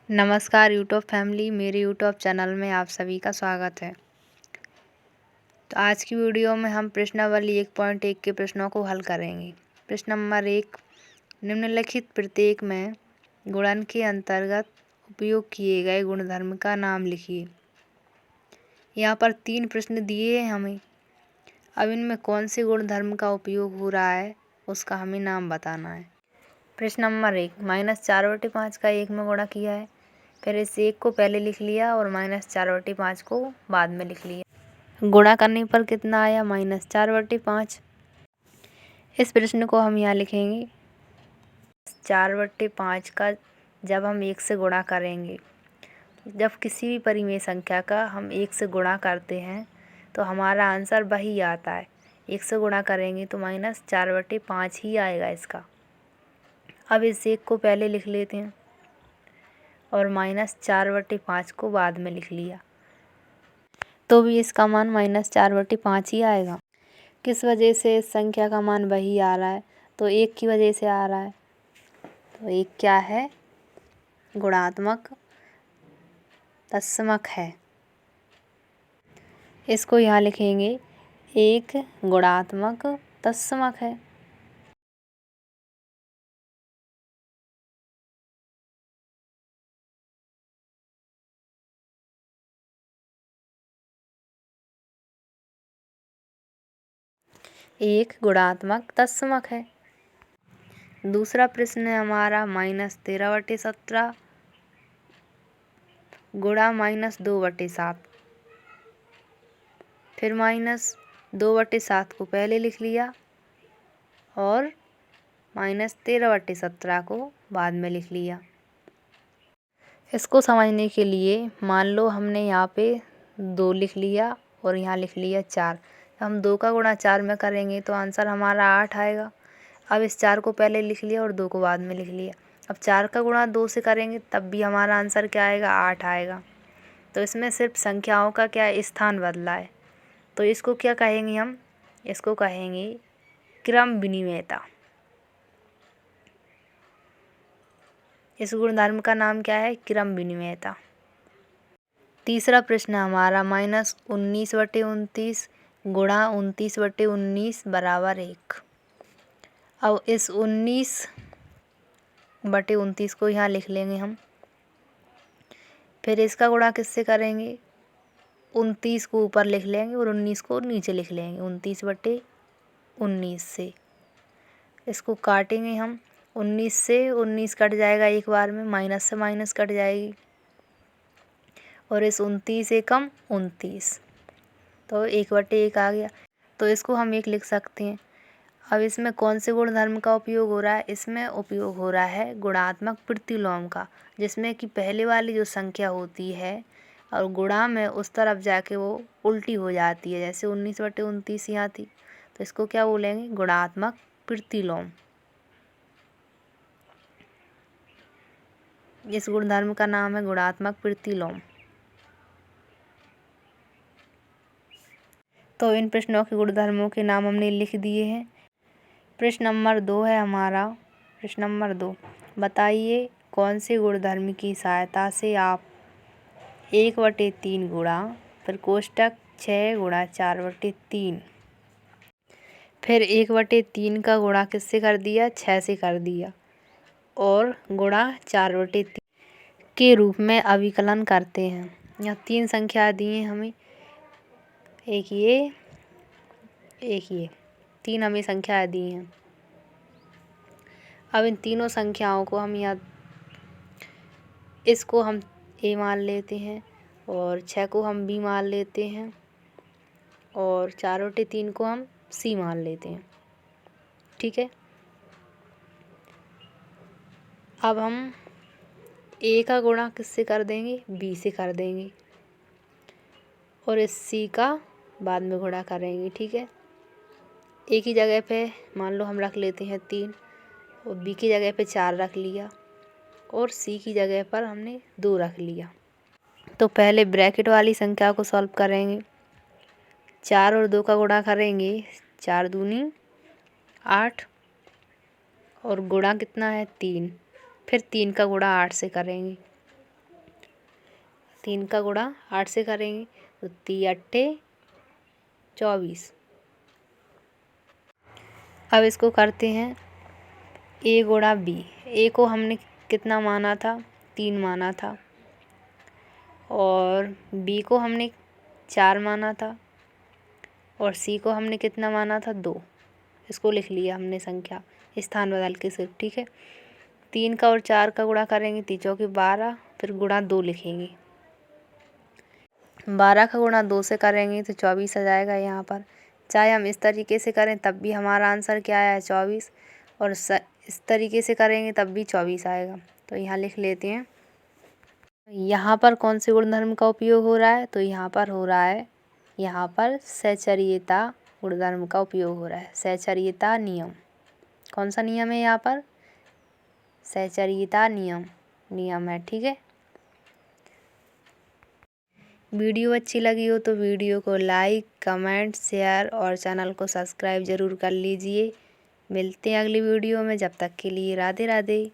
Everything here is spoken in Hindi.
नमस्कार यूट्यूब फैमिली, मेरे यूट्यूब चैनल में आप सभी का स्वागत है। तो आज की वीडियो में हम प्रश्नावली 1.1 के प्रश्नों को हल करेंगे। प्रश्न नंबर 1, निम्नलिखित प्रत्येक में गुणन के अंतर्गत उपयोग किए गए गुणधर्म का नाम लिखिए। यहाँ पर 3 प्रश्न दिए हैं हमें। अब इनमें कौन से गुणधर्म का उपयोग हो रहा है उसका हमें नाम बताना है। प्रश्न नंबर 1, -4/5 का 1 में गुणा किया है। फिर इस 1 को पहले लिख लिया और -4/5 को बाद में लिख लिया। गुणा करने पर कितना आया? -4/5। इस प्रश्न को हम यहाँ लिखेंगे। 4/5 का जब हम 1 से गुणा करेंगे, जब किसी भी परिमेय संख्या का हम 1 से गुणा करते हैं तो हमारा आंसर वही आता है। 1 से गुणा करेंगे तो -4/5 ही आएगा इसका। अब इस 1 को पहले लिख लेते हैं और -4/5 को बाद में लिख लिया, तो भी इसका मान -4/5 ही आएगा। किस वजह से इस संख्या का मान वही आ रहा है? तो 1 की वजह से आ रहा है। तो 1 क्या है? गुणात्मक तत्समक है। इसको यहाँ लिखेंगे, 1 गुणात्मक तत्समक है। एक गुणात्मक तत्समक है। दूसरा प्रश्न है हमारा -13/17 गुणा -2/7। फिर -2/7 को पहले लिख लिया और -13/17 को बाद में लिख लिया। इसको समझने के लिए मान लो हमने यहाँ पे 2 लिख लिया और यहाँ लिख लिया 4। हम 2 का गुणा 4 में करेंगे तो आंसर हमारा 8 आएगा। अब इस 4 को पहले लिख लिया और 2 को बाद में लिख लिया। अब 4 का गुणा 2 से करेंगे तब भी हमारा आंसर क्या आएगा? 8 आएगा। तो इसमें सिर्फ संख्याओं का क्या स्थान बदला है। तो इसको क्या कहेंगे हम? इसको कहेंगे क्रम विनिमयता। इस गुणधर्म का नाम क्या है? क्रम विनिमयता। तीसरा प्रश्न हमारा -19/29 गुणा 29/19 बराबर 1। अब इस 19/29 को यहाँ लिख लेंगे हम। फिर इसका गुणा किससे करेंगे? 29 को ऊपर लिख लेंगे और 19 को नीचे लिख लेंगे। 29/19 से इसको काटेंगे हम। 19 से 19 कट जाएगा एक बार में, माइनस से माइनस कट जाएगी और इस 29 एकम 29, तो 1/1 आ गया। तो इसको हम 1 लिख सकते हैं। अब इसमें कौन से गुणधर्म का उपयोग हो रहा है? इसमें उपयोग हो रहा है गुणात्मक प्रतिलोम का, जिसमें कि पहले वाली जो संख्या होती है और गुणा में उस तरफ जाके वो उल्टी हो जाती है। जैसे 19/29 यहाँ थी, तो इसको क्या बोलेंगे? गुणात्मक प्रतिलोम। इस गुणधर्म का नाम है गुणात्मक प्रतिलोम। तो इन प्रश्नों के गुणधर्मों के नाम हमने लिख दिए हैं। प्रश्न नंबर 2 है हमारा। प्रश्न नंबर 2, बताइए कौन से गुणधर्म की सहायता से आप 1/3 गुणा, फिर कोष्टक 6 गुणा 4/3, फिर 1/3 का गुणा किससे कर दिया? 6 से कर दिया और गुणा 4/3 के रूप में अभिकलन करते हैं। यहाँ 3 संख्या दी हैं हमें, एक ये 3 हमें संख्या दी हैं। अब इन तीनों संख्याओं को हम यहाँ, इसको हम ए मान लेते हैं और 6 को हम बी मान लेते हैं और 4/3 को हम सी मान लेते हैं। ठीक है। अब हम ए का गुणा किससे कर देंगे? बी से कर देंगे और इस सी का बाद में गुणा करेंगे। ठीक है। ए की जगह पे मान लो हम रख लेते हैं 3 और बी की जगह पे 4 रख लिया और सी की जगह पर हमने 2 रख लिया। तो पहले ब्रैकेट वाली संख्या को सॉल्व करेंगे। 4 और 2 का गुणा करेंगे, 4 दूनी 8 और गुणा कितना है? 3। फिर 3 का गुणा 8 से करेंगे 3 का गुणा 8 से करेंगे तो 3 अट्ठे 24। अब इसको करते हैं a गुणा b। a को हमने कितना माना था, 3 माना था, और b को हमने 4 माना था, और c को हमने कितना माना था, 2। इसको लिख लिया हमने संख्या स्थान बदल के सिर्फ, ठीक है। 3 का और 4 का गुणा करेंगे, 3 चौके 12, फिर गुणा 2 लिखेंगे। 12 का गुणा 2 से करेंगे तो 24 आ जाएगा यहाँ पर। चाहे हम इस तरीके से करें तब भी हमारा आंसर क्या आया है, 24, और इस तरीके से करेंगे तब भी 24 आएगा। तो यहाँ लिख लेते हैं। यहाँ पर कौन से गुणधर्म का उपयोग हो रहा है, तो यहाँ पर हो रहा है, यहाँ पर सहचर्यता गुणधर्म का उपयोग हो रहा है। सहचर्यता नियम, कौन सा नियम है यहाँ पर, सहचर्यता नियम है, ठीक है। वीडियो अच्छी लगी हो तो वीडियो को लाइक, कमेंट, शेयर और चैनल को सब्सक्राइब ज़रूर कर लीजिए। मिलते हैं अगली वीडियो में, जब तक के लिए राधे राधे।